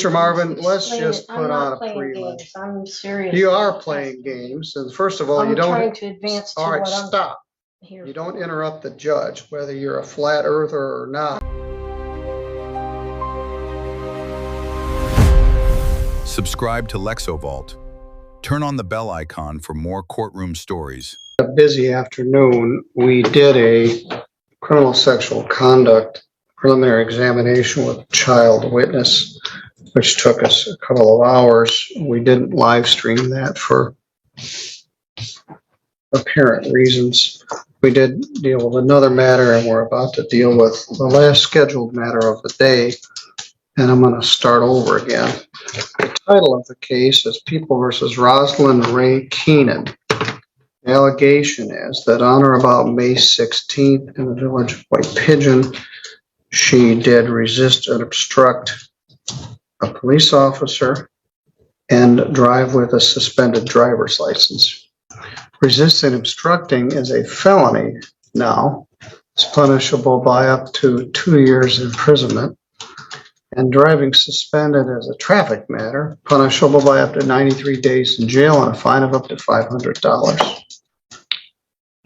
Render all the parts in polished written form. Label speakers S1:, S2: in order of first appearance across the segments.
S1: Mr. Marvin, let's just
S2: I'm
S1: put
S2: not
S1: on a
S2: playing
S1: pre-run.
S2: games. I'm serious.
S1: You are playing games, and first of all, you
S2: I'm
S1: don't.
S2: trying to advance to
S1: All right,
S2: what I'm
S1: stop.
S2: here.
S1: You don't interrupt the judge, whether you're a flat earther or not.
S3: Subscribe to LexoVault. Turn on the bell icon for more courtroom stories.
S1: A busy afternoon, we did a criminal sexual conduct preliminary examination with a child witness, which took us a couple of hours. We didn't live stream that for apparent reasons. We did deal with another matter, and we're about to deal with the last scheduled matter of the day, and I'm going to start over again. The title of the case is People versus Rosalind Ray Keenan. The allegation is that on or about May 16th in the village of White Pigeon, she did resist and obstruct a police officer and drive with a suspended driver's license. Resisting and obstructing is a felony now. It's punishable by up to 2 years imprisonment. And driving suspended as a traffic matter, punishable by up to 93 days in jail and a fine of up to $500.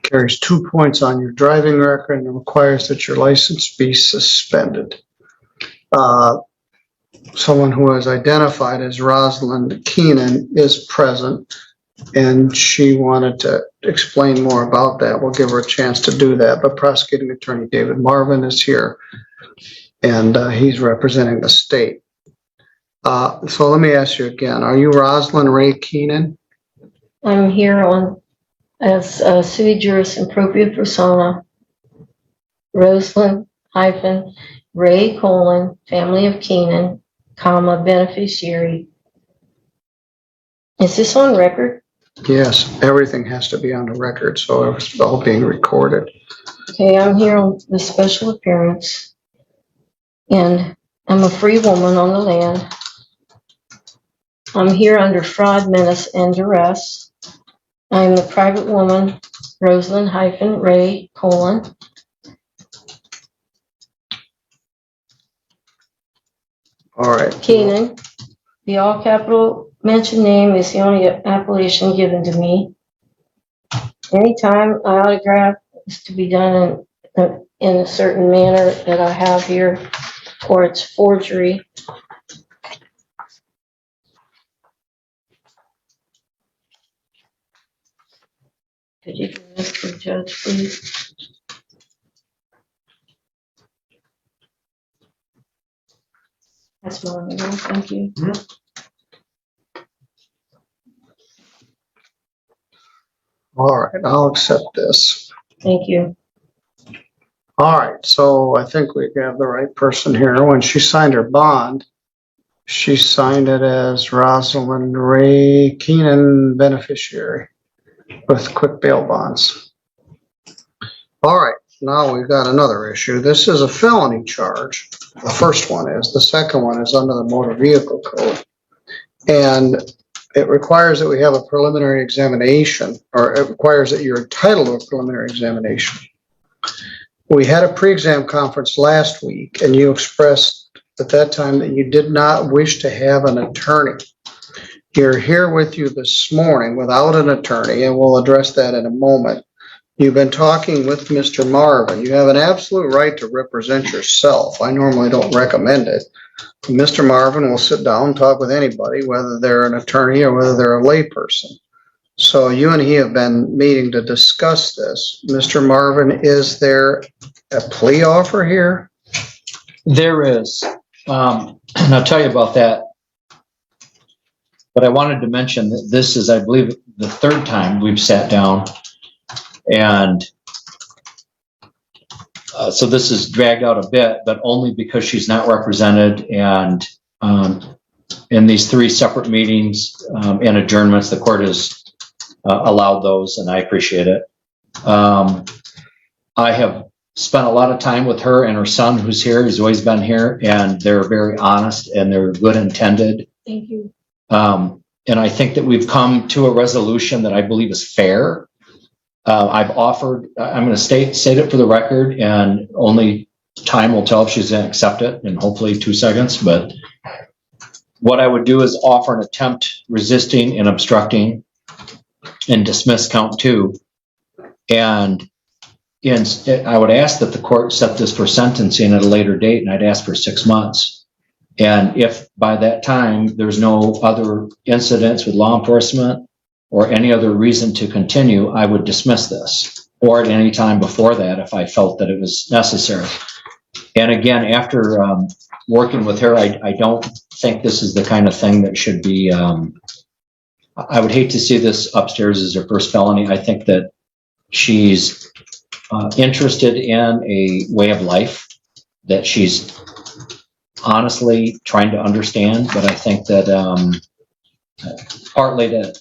S1: Carries 2 points on your driving record and requires that your license be suspended. Someone who is identified as Rosalind Keenan is present, and she wanted to explain more about that. We'll give her a chance to do that, but Prosecuting Attorney David Marvin is here, and he's representing the state. So let me ask you again, are you Rosalind Ray Keenan?
S2: I'm here on as sui juris impropria persona, Rosalind Ray family of Keenan, beneficiary. Is this on record?
S1: Yes, everything has to be on the record, so it's all being recorded.
S2: Okay, I'm here on the special appearance, and I'm a free woman on the land. I'm here under fraud, menace, and duress. I am the private woman, Rosalind Ray All
S1: right.
S2: Keenan. The all capital mentioned name is the only appellation given to me. Anytime I autograph is to be done in a certain manner that I have here, or it's forgery. Could you give this to the judge, please? That's my name. Thank you.
S1: All right, I'll accept this.
S2: Thank you.
S1: All right, so I think we have the right person here. When she signed her bond, she signed it as Rosalind Ray Keenan, beneficiary, with quick bail bonds. All right, now we've got another issue. This is a felony charge. The first one is. The second one is under the Motor Vehicle Code. And it requires that we have a preliminary examination, or it requires that you're entitled to a preliminary examination. We had a pre-exam conference last week, and you expressed at that time that you did not wish to have an attorney. You're here with you this morning without an attorney, and we'll address that in a moment. You've been talking with Mr. Marvin. You have an absolute right to represent yourself. I normally don't recommend it. Mr. Marvin will sit down and talk with anybody, whether they're an attorney or whether they're a layperson. So you and he have been meeting to discuss this. Mr. Marvin, is there a plea offer here?
S4: There is. And I'll tell you about that. But I wanted to mention that this is, I believe, the third time we've sat down. And so this is dragged out a bit, but only because she's not represented. And in these 3 separate meetings and adjournments, the court has allowed those, and I appreciate it. I have spent a lot of time with her and her son, who's here. He's always been here, and they're very honest and they're good intended.
S2: Thank you.
S4: And I think that we've come to a resolution that I believe is fair. I've offered, I'm going to state it for the record, and only time will tell if she's going to accept it, in hopefully 2 seconds. But what I would do is offer an attempt resisting and obstructing and dismiss count 2. And I would ask that the court set this for sentencing at a later date, and I'd ask for 6 months. And if by that time there's no other incidents with law enforcement or any other reason to continue, I would dismiss this, or at any time before that if I felt that it was necessary. And again, after working with her, I don't think this is the kind of thing that should be, I would hate to see this upstairs as her first felony. I think that she's interested in a way of life that she's honestly trying to understand, but I think that partly to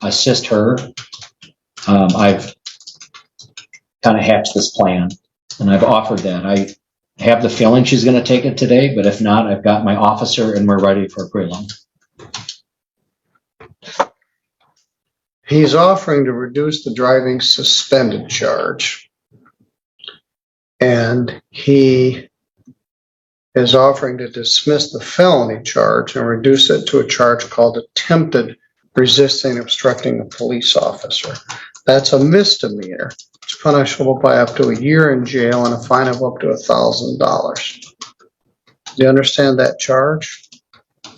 S4: assist her, I've kind of hatched this plan, and I've offered that. I have the feeling she's going to take it today, but if not, I've got my officer and we're ready for a prelim.
S1: He's offering to reduce the driving suspended charge. And he is offering to dismiss the felony charge and reduce it to a charge called attempted resisting obstructing a police officer. That's a misdemeanor. It's punishable by up to a year in jail and a fine of up to $1,000. Do you understand that charge?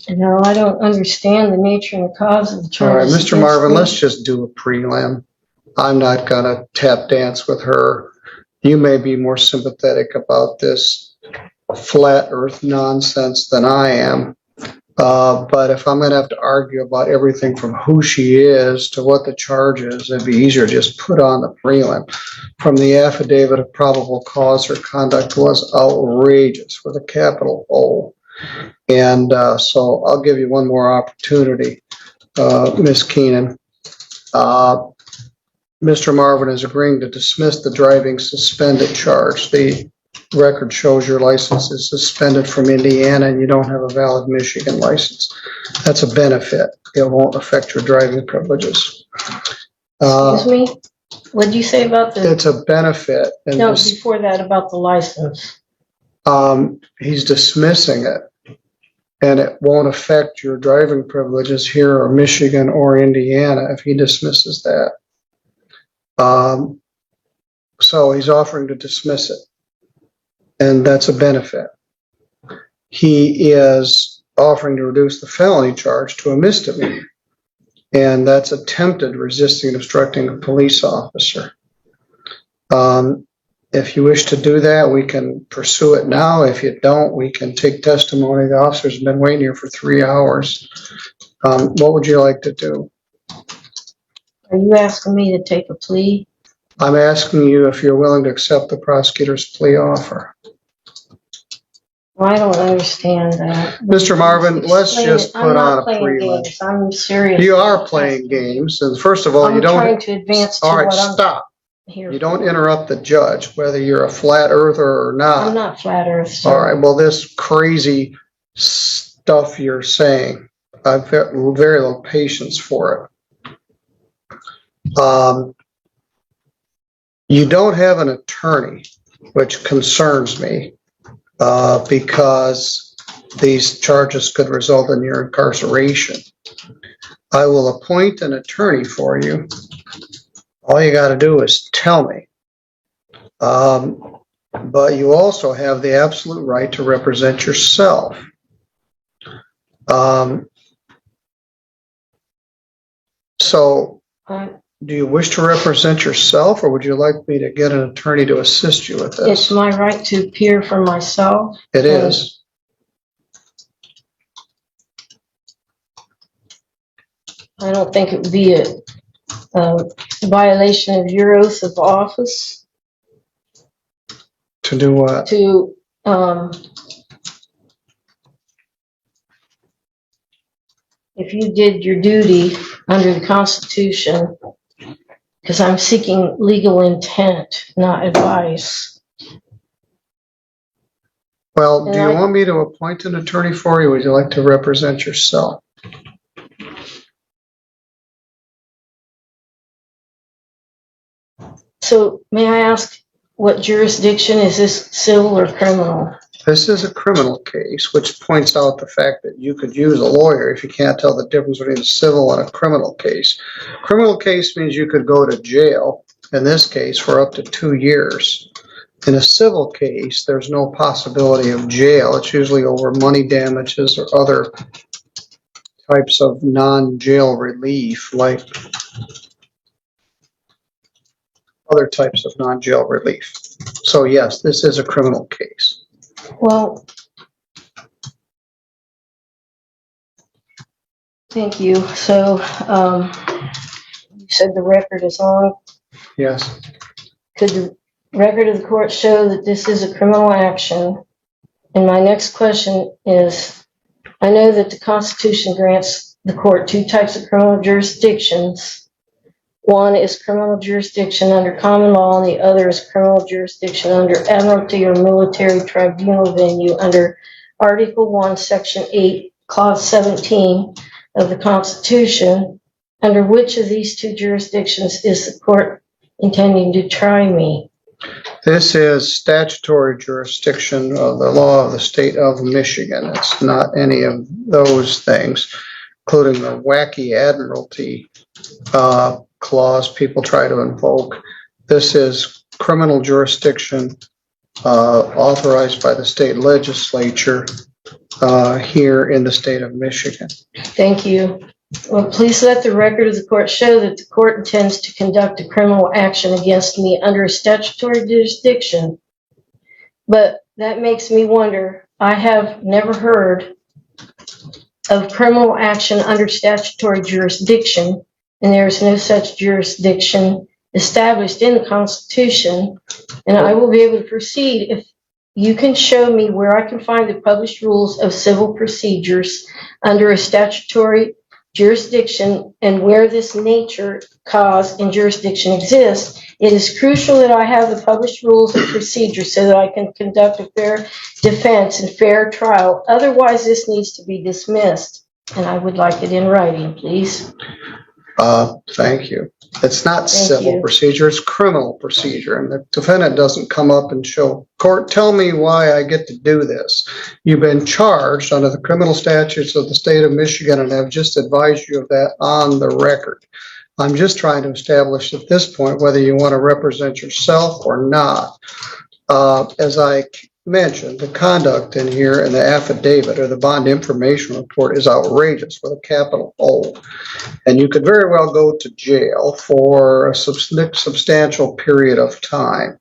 S2: No, I don't understand the nature and the cause of the
S1: All right,
S2: charges.
S1: Mr. Marvin, let's just do a prelim. I'm not going to tap dance with her. You may be more sympathetic about this flat earth nonsense than I am. But if I'm going to have to argue about everything from who she is to what the charge is, it'd be easier to just put on the prelim. From the affidavit of probable cause, her conduct was outrageous with a capital O. And so I'll give you one more opportunity, Ms. Keenan. Mr. Marvin is agreeing to dismiss the driving suspended charge. The record shows your license is suspended from Indiana and you don't have a valid Michigan license. That's a benefit. It won't affect your driving privileges.
S2: Excuse me? What did you say about the?
S1: It's a benefit. And
S2: No, before that, about the license.
S1: He's dismissing it. And it won't affect your driving privileges here or Michigan or Indiana if he dismisses that. So he's offering to dismiss it. And that's a benefit. He is offering to reduce the felony charge to a misdemeanor. And that's attempted resisting obstructing a police officer. If you wish to do that, we can pursue it now. If you don't, we can take testimony. The officer's been waiting here for 3 hours. What would you like to do?
S2: Are you asking me to take a plea?
S1: I'm asking you if you're willing to accept the prosecutor's plea offer.
S2: Well, I don't understand that.
S1: Mr. Marvin, let's
S2: Explain
S1: just
S2: it.
S1: put
S2: I'm
S1: on
S2: not
S1: a
S2: playing
S1: prelim.
S2: games. I'm serious.
S1: You are playing games. And first of all,
S2: I'm
S1: you don't.
S2: trying to advance to
S1: All right,
S2: what I'm
S1: stop.
S2: here.
S1: You don't interrupt the judge, whether you're a flat earther or not.
S2: I'm not flat earth. So.
S1: All right, well, this crazy stuff you're saying, I've got very little patience for it. You don't have an attorney, which concerns me because these charges could result in your incarceration. I will appoint an attorney for you. All you got to do is tell me. But you also have the absolute right to represent yourself. So, do you wish to represent yourself, or would you like me to get an attorney to assist you with this?
S2: It's my right to appear for myself.
S1: It is.
S2: I don't think it would be a violation of your oath of office.
S1: To do what?
S2: To if you did your duty under the Constitution, because I'm seeking legal intent, not advice.
S1: Well,
S2: And
S1: do you want me to appoint an attorney for you, or would you like to represent yourself?
S2: So may I ask, what jurisdiction is this, civil or criminal?
S1: This is a criminal case, which points out the fact that you could use a lawyer if you can't tell the difference between a civil and a criminal case. Criminal case means you could go to jail, in this case, for up to 2 years. In a civil case, there's no possibility of jail. It's usually over money damages or other types of non-jail relief, like other types of non-jail relief. So yes, this is a criminal case.
S2: Well, thank you. So, you said the record is on.
S1: Yes.
S2: Could the record of the court show that this is a criminal action? And my next question is, I know that the Constitution grants the court 2 types of criminal jurisdictions. One is criminal jurisdiction under common law, and the other is criminal jurisdiction under admiralty or military tribunal venue under Article 1, Section 8, Clause 17 of the Constitution. Under which of these 2 jurisdictions is the court intending to try me?
S1: This is statutory jurisdiction of the law of the state of Michigan. It's not any of those things, including the wacky admiralty clause people try to invoke. This is criminal jurisdiction authorized by the state legislature here in the state of Michigan.
S2: Thank you. Well, please let the record of the court show that the court intends to conduct a criminal action against me under a statutory jurisdiction. But that makes me wonder, I have never heard of criminal action under statutory jurisdiction, and there is no such jurisdiction established in the Constitution, and I will be able to proceed if you can show me where I can find the published rules of civil procedures under a statutory jurisdiction and where this nature, cause, and jurisdiction exists. It is crucial that I have the published rules of procedure so that I can conduct a fair defense and fair trial. Otherwise, this needs to be dismissed, and I would like it in writing, please.
S1: Thank you. It's not
S2: Thank
S1: civil
S2: you.
S1: procedure, it's criminal procedure. And the defendant doesn't come up and show, court, tell me why I get to do this. You've been charged under the criminal statutes of the state of Michigan, and I've just advised you of that on the record. I'm just trying to establish at this point whether you want to represent yourself or not. As I mentioned, the conduct in here in the affidavit or the bond information report is outrageous with a capital O. And you could very well go to jail for a substantial period of time.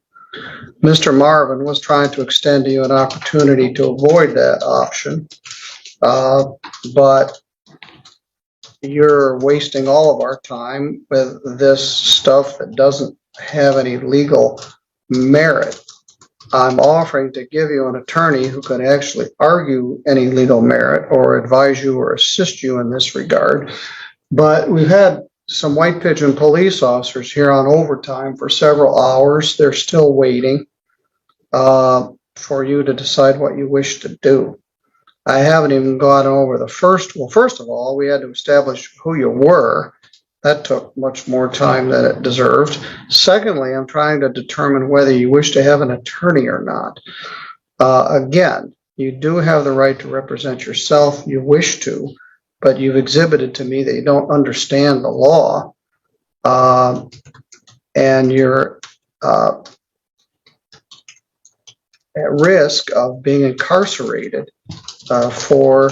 S1: Mr. Marvin was trying to extend to you an opportunity to avoid that option, but you're wasting all of our time with this stuff that doesn't have any legal merit. I'm offering to give you an attorney who can actually argue any legal merit or advise you or assist you in this regard. But we've had some White Pigeon police officers here on overtime for several hours. They're still waiting for you to decide what you wish to do. I haven't even gone over the first. Well, first of all, we had to establish who you were. That took much more time than it deserved. Secondly, I'm trying to determine whether you wish to have an attorney or not. Again, you do have the right to represent yourself. You wish to, but you've exhibited to me that you don't understand the law, and you're at risk of being incarcerated for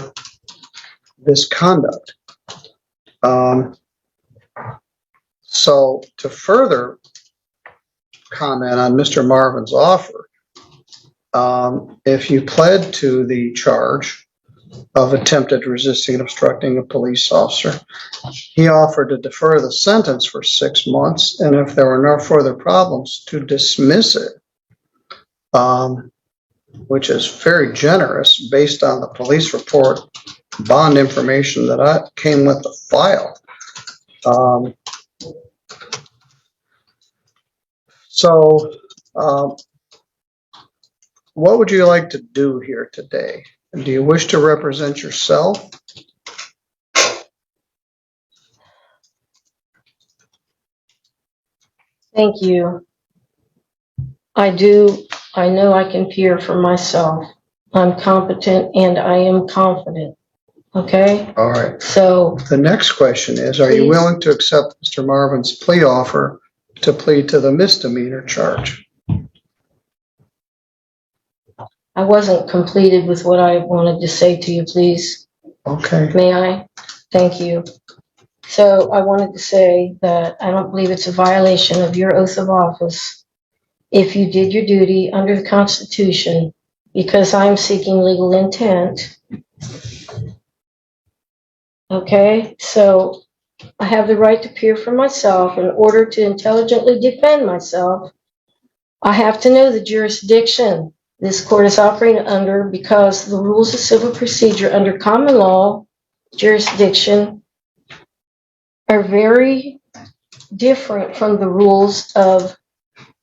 S1: this conduct. So to further comment on Mr. Marvin's offer, if you pled to the charge of attempted resisting and obstructing a police officer, he offered to defer the sentence for 6 months, and if there were no further problems, to dismiss it, which is very generous based on the police report bond information that I came with the file. So what would you like to do here today? Do you wish to represent yourself?
S2: Thank you. I do. I know I can peer for myself. I'm competent, and I am confident. Okay?
S1: All right.
S2: So,
S1: The next question is, are you
S2: Please.
S1: willing to accept Mr. Marvin's plea offer to plead to the misdemeanor charge?
S2: I wasn't completed with what I wanted to say to you, please.
S1: Okay.
S2: May I? Thank you. So I wanted to say that I don't believe it's a violation of your oath of office if you did your duty under the Constitution, because I'm seeking legal intent. Okay? So I have the right to appear for myself. In order to intelligently defend myself, I have to know the jurisdiction this court is operating under, because the rules of civil procedure under common law jurisdiction are very different from the rules of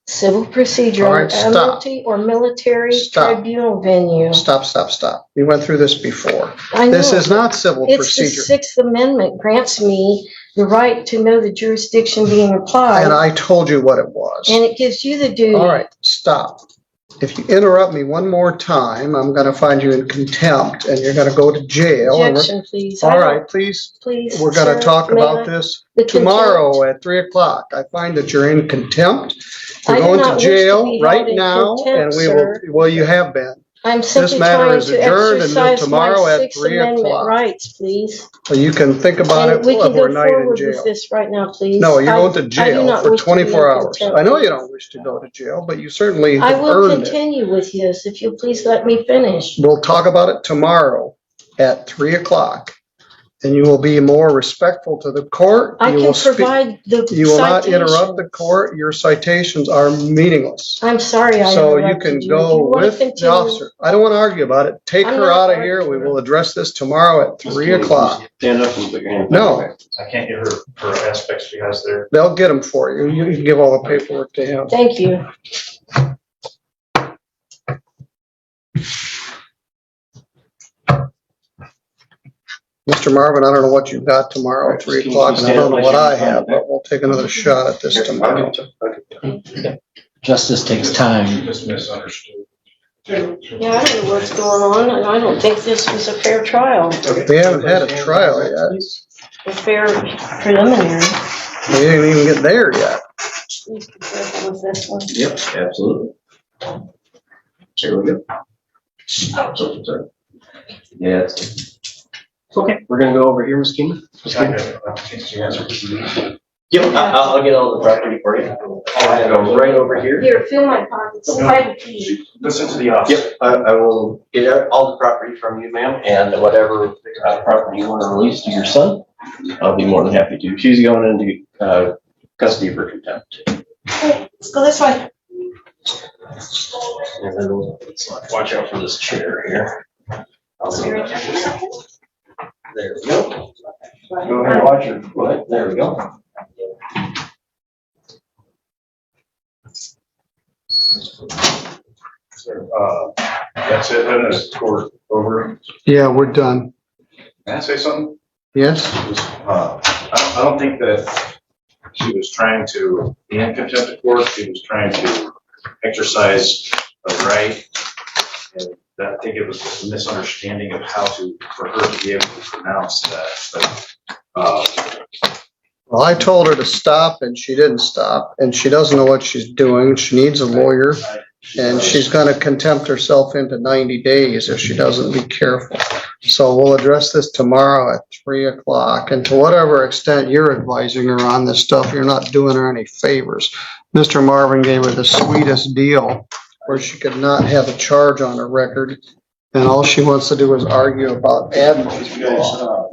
S2: civil procedure
S1: All right,
S2: under
S1: stop.
S2: admiralty or military
S1: Stop.
S2: tribunal venue.
S1: Stop, stop, stop. We went through this before.
S2: I know.
S1: This is not civil
S2: It's
S1: procedure.
S2: the Sixth Amendment grants me the right to know the jurisdiction being applied,
S1: And I told you what it was.
S2: and it gives you the duty.
S1: All right, stop. If you interrupt me one more time, I'm going to find you in contempt and you're going to go to jail.
S2: Objection, please.
S1: All right, please.
S2: Please.
S1: We're going
S2: sir,
S1: to talk
S2: may
S1: about
S2: I-
S1: this
S2: the
S1: tomorrow at 3:00. I find that you're in contempt.
S2: I
S1: You're
S2: do
S1: going
S2: not
S1: to
S2: wish to
S1: jail
S2: be
S1: right
S2: held in
S1: now,
S2: contempt,
S1: and we will.
S2: sir.
S1: Well, you have been.
S2: I'm simply
S1: This matter
S2: trying
S1: is
S2: to
S1: adjourned until
S2: exercise
S1: tomorrow
S2: my
S1: at
S2: Sixth
S1: 3
S2: Amendment
S1: o'clock.
S2: rights, please.
S1: So you can think about
S2: And
S1: it
S2: we can go
S1: overnight in
S2: forward
S1: jail.
S2: with this right now, please.
S1: No, you're going to
S2: I do
S1: jail
S2: not
S1: for
S2: wish to be in
S1: 24 hours.
S2: contempt.
S1: I know you don't wish to go to jail, but you certainly
S2: I
S1: have
S2: will
S1: earned it.
S2: continue with this if you'll please let me finish.
S1: We'll talk about it tomorrow at 3:00, and you will be more respectful to the court.
S2: I
S1: You
S2: can
S1: will speak.
S2: provide the
S1: You will not interrupt
S2: citations.
S1: the court. Your citations are meaningless.
S2: I'm sorry I
S1: So you
S2: interrupted
S1: can
S2: you.
S1: go
S2: Do you want to
S1: with the
S2: continue?
S1: officer. I don't want to argue about it. Take
S2: I'm
S1: her
S2: not
S1: out of here. We
S2: arguing.
S1: will address this tomorrow at 3:00.
S5: Stand up and put your hand.
S1: No,
S6: I can't get her aspects because they're.
S1: they'll get them for you. You can give all the paperwork to him.
S2: Thank you.
S1: Mr. Marvin, I don't know what you've got tomorrow at 3:00, and I don't know what I have, but we'll take another shot at this tomorrow.
S4: Justice takes time.
S6: Just misunderstood.
S2: Yeah, I don't know what's going on, and I don't think this was a fair trial,
S1: We haven't had a trial yet.
S2: a fair preliminary.
S1: We didn't even get there yet.
S2: Please be careful with this one.
S5: Yep, absolutely. Here we go. Yeah. Okay, we're gonna go over here, Ms. Keenan. Yep, I'll get all the property for you. I'll go right over here.
S2: Here, fill my pockets. Title key.
S6: Listen to the officer.
S5: Yep, I will get all the property from you, ma'am, and whatever property you want to release to your son, I'll be more than happy to. She's going into custody for contempt.
S2: Okay, let's go this way.
S5: And then watch out for this chair here. There we go. Go ahead and watch your foot. There we go.
S6: That's it, then it's court over.
S1: Yeah, we're done.
S6: Can I say something?
S1: Yes?
S6: I don't think that she was trying to be in contempt of court. She was trying to exercise a right. And I think it was just a misunderstanding of how to, for her to be able to pronounce that. But,
S1: Well, I told her to stop and she didn't stop, and she doesn't know what she's doing. She needs a lawyer, and she's gonna contempt herself into 90 days if she doesn't be careful. So we'll address this tomorrow at 3:00, and to whatever extent you're advising her on this stuff, you're not doing her any favors. Mr. Marvin gave her the sweetest deal where she could not have a charge on her record, and all she wants to do is argue about admin law.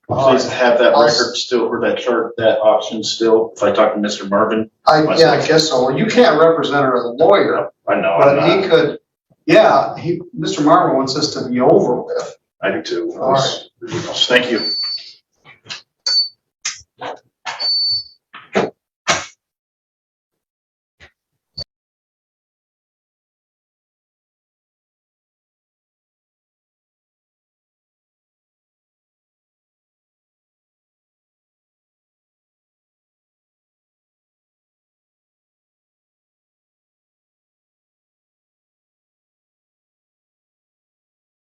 S6: please have that record still, or that chart, that option still, if I talk to Mr. Marvin.
S1: Yeah, I guess so. Well, you can't represent her as a lawyer,
S6: I know,
S1: but he could, yeah, Mr. Marvin wants this to be over with.
S6: I do too.
S1: All right.
S6: Thank you.